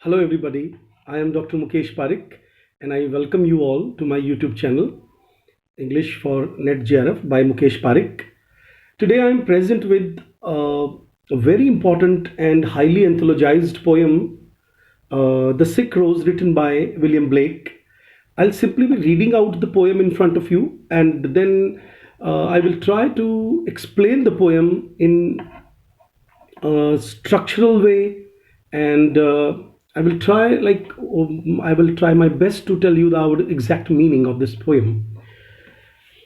Hello, everybody. I am Dr. Mukesh Pareek, and I welcome you all to my YouTube channel, English for Net JRF by Mukesh Pareek. Today, I am present with a very important and highly anthologized poem, The Sick Rose, written by William Blake. I'll simply be reading out the poem in front of you, and then I will try to explain the poem in structural way, and I will try my best to tell you the exact meaning of this poem.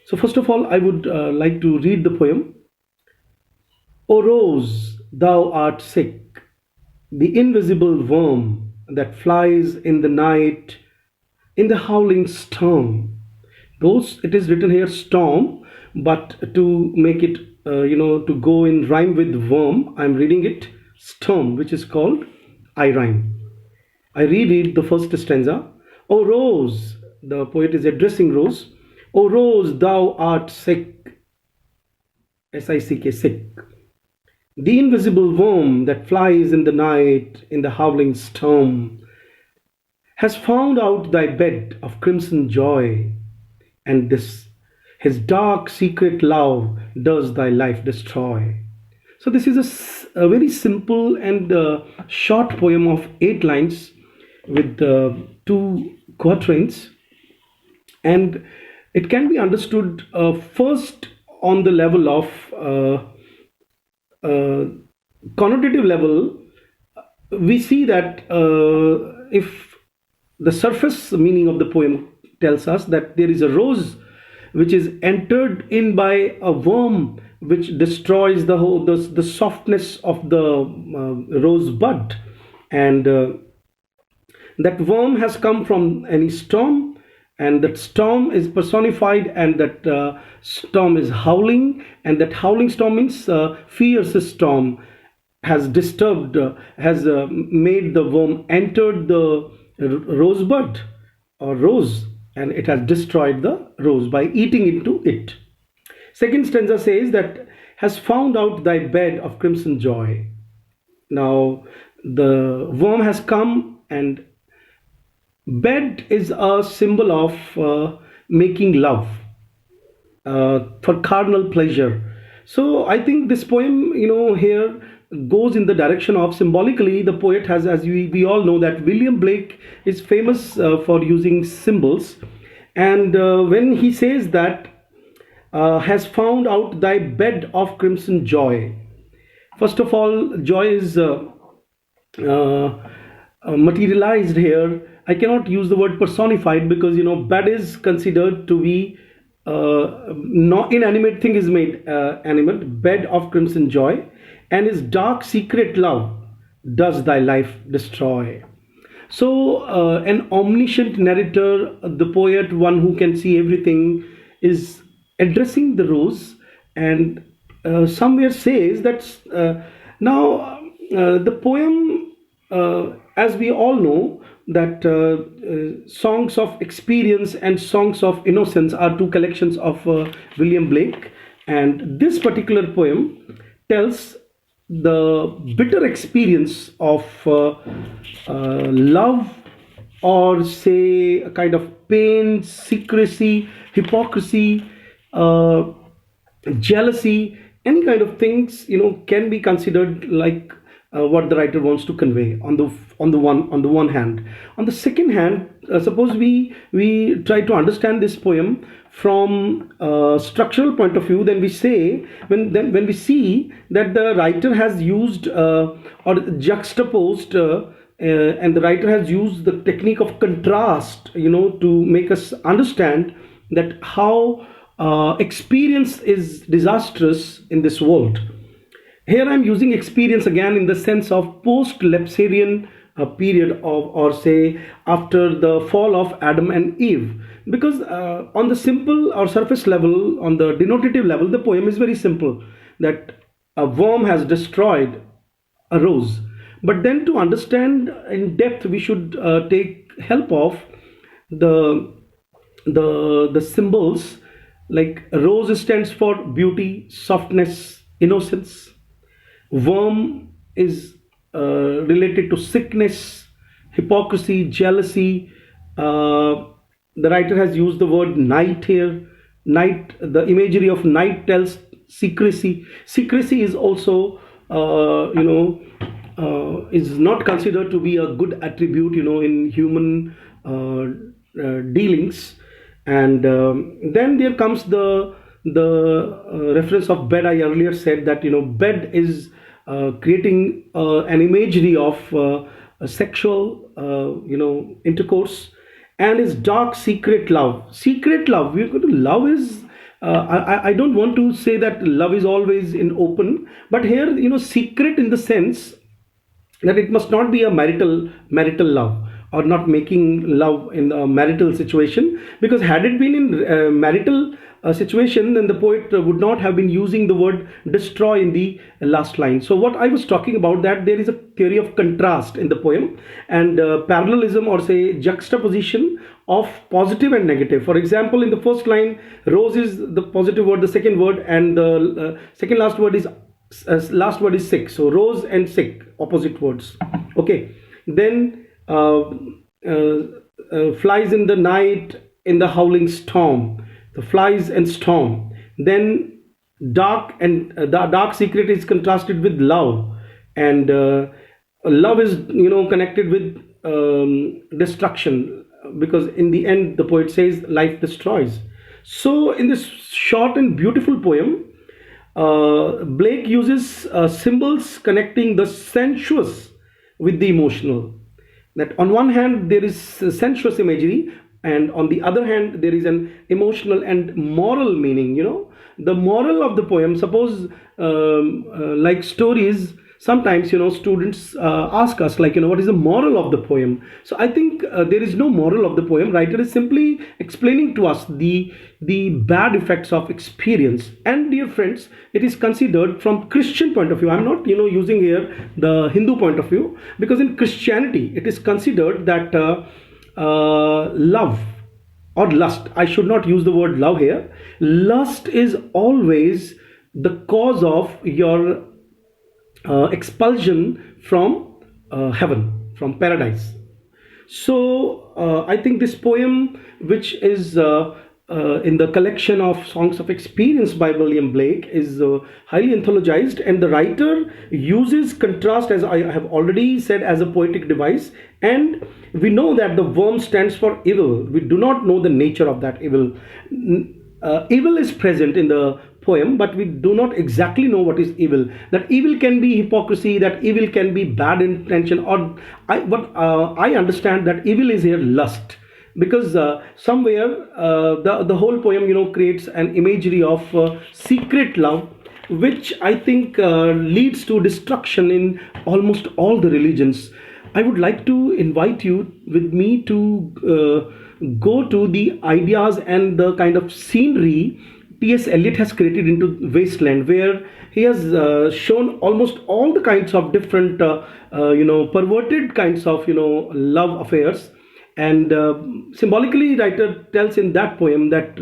So first of all, I would like to read the poem. O rose, thou art sick, the invisible worm that flies in the night, in the howling storm. Those it is written here storm, but to make it to go in rhyme with worm, I'm reading it storm, which is called I rhyme. I reread the first stanza. O rose, the poet is addressing Rose. O rose, thou art sick, sick, sick. The invisible worm that flies in the night, in the howling storm, has found out thy bed of crimson joy, and this his dark secret love does thy life destroy. So this is a very simple and short poem of 8 lines with two quatrains, and it can be understood first on the level of uh, connotative level. We see that if the surface meaning of the poem tells us that there is a rose which is entered in by a worm which destroys the softness of the rose bud, and that worm has come from any storm, and that storm is personified, and that storm is howling, and that howling storm means fierce storm has disturbed, has made the worm entered the rosebud or rose, and it has destroyed the rose by eating into it. Second stanza says that has found out thy bed of crimson joy. Now the worm has come, and bed is a symbol of making love, for carnal pleasure. So I think this poem, here goes in the direction of symbolically. The poet has, as we all know, that William Blake is famous for using symbols, and when he says that has found out thy bed of crimson joy. First of all, joy is materialized here. I cannot use the word personified because bed is considered to be not inanimate thing is made animate. Bed of crimson joy, and his dark secret love does thy life destroy. So an omniscient narrator, the poet, one who can see everything, is addressing the rose, and somewhere says that now the poem, as we all know, that songs of experience and songs of innocence are two collections of William Blake, and this particular poem tells the bitter experience of love, or say a kind of pain, secrecy, hypocrisy, uh, jealousy, any kind of things can be considered like what the writer wants to convey on the one hand. On the second hand, suppose we try to understand this poem from a structural point of view, then we say, when we see that the writer has used or juxtaposed, and the writer has used the technique of contrast, to make us understand that how experience is disastrous in this world. Here I'm using experience again in the sense of post-lapsarian period of, or say after the fall of Adam and Eve, because on the simple or surface level, on the denotative level, the poem is very simple, that a worm has destroyed a rose. But then to understand in depth, we should take help of the the symbols. Like rose stands for beauty, softness, innocence. Worm is related to sickness, hypocrisy, jealousy. Uh, the writer has used the word night here. Night, the imagery of night tells secrecy. Secrecy is also, is not considered to be a good attribute, in human dealings. And then there comes the reference of bed. I earlier said that bed is creating an imagery of a sexual intercourse, and is dark secret love. Secret love, we're going to love is I don't want to say that love is always in open, but here secret in the sense that it must not be a marital love, or not making love in a marital situation, because had it been in marital situation, then the poet would not have been using the word destroy in the last line. So what I was talking about, that there is a theory of contrast in the poem, and parallelism, or say juxtaposition of positive and negative. For example, in the first line, rose is the positive word, the second word, and the second last word is sick. So rose and sick, opposite words. Okay. Then flies in the night, in the howling storm. The flies and storm. Then dark, and the dark secret is contrasted with love, and love is connected with destruction, because in the end the poet says life destroys. So in this short and beautiful poem, Blake uses symbols connecting the sensuous with the emotional. That on one hand there is sensuous imagery, and on the other hand there is an emotional and moral meaning. The moral of the poem, suppose like stories, sometimes students ask us, like, what is the moral of the poem? So I think there is no moral of the poem. Writer is simply explaining to us the bad effects of experience. And dear friends, it is considered from Christian point of view. I'm not using here the Hindu point of view, because in Christianity it is considered that love or lust, I should not use the word love here, lust is always the cause of your expulsion from heaven, from paradise. So I think this poem, which is in the collection of Songs of Experience by William Blake, is highly anthologized, and the writer uses contrast, as I have already said, as a poetic device. And we know that the worm stands for evil. We do not know the nature of that evil. Evil is present in the poem, but we do not exactly know what is evil. That evil can be hypocrisy, that evil can be bad intention, or I understand that evil is here lust, because somewhere the whole poem creates an imagery of secret love, which I think leads to destruction in almost all the religions. I would like to invite you with me to go to the ideas and the kind of scenery T.S. Eliot has created into Wasteland, where he has shown almost all the kinds of different, perverted kinds of, love affairs. And symbolically, writer tells in that poem that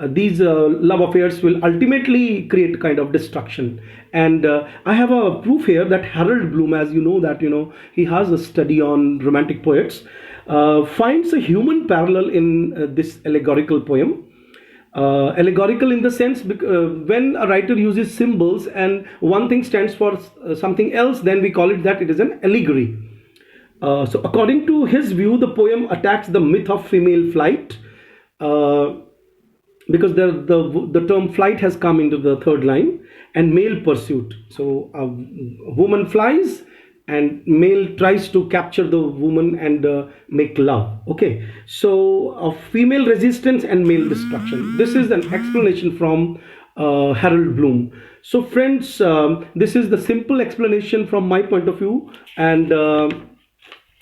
these love affairs will ultimately create kind of destruction. And I have a proof here that Harold Bloom, as you know, that he has a study on romantic poets, finds a human parallel in this allegorical poem. Allegorical in the sense, when a writer uses symbols and one thing stands for something else, then we call it that it is an allegory. So according to his view, the poem attacks the myth of female flight, because the term flight has come into the third line, and male pursuit. So a woman flies and male tries to capture the woman and make love. Okay, so female resistance and male destruction. This is an explanation from Harold Bloom. So friends, this is the simple explanation from my point of view, and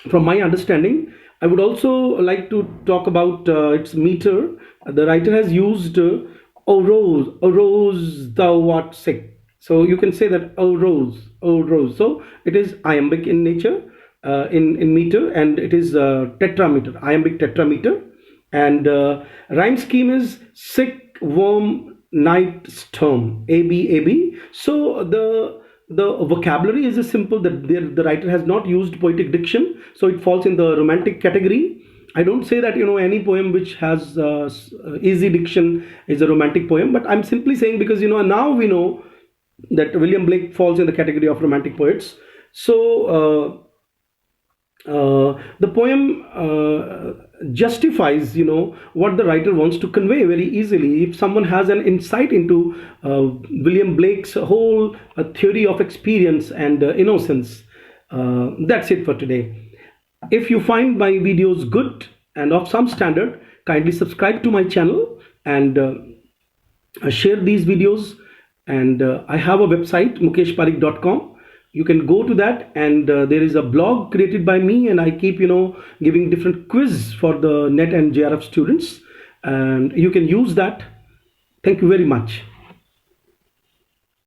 from my understanding. I would also like to talk about its meter. The writer has used "O rose, thou art sick." So you can say that "O rose, O rose." So it is iambic in nature, in meter, and it is tetrameter, iambic tetrameter. And rhyme scheme is sick, worm, night, storm, A B A B. So the vocabulary is simple, that the writer has not used poetic diction, so it falls in the romantic category. I don't say that any poem which has easy diction is a romantic poem, but I'm simply saying because now we know that William Blake falls in the category of romantic poets. So the poem justifies what the writer wants to convey very easily. If someone has an insight into William Blake's whole theory of experience and innocence, that's it for today. If you find my videos good and of some standard, kindly subscribe to my channel and share these videos. And I have a website, mukeshpareek.com. You can go to that, and there is a blog created by me, and I keep giving different quiz for the NET and JRF students, and you can use that. Thank you very much.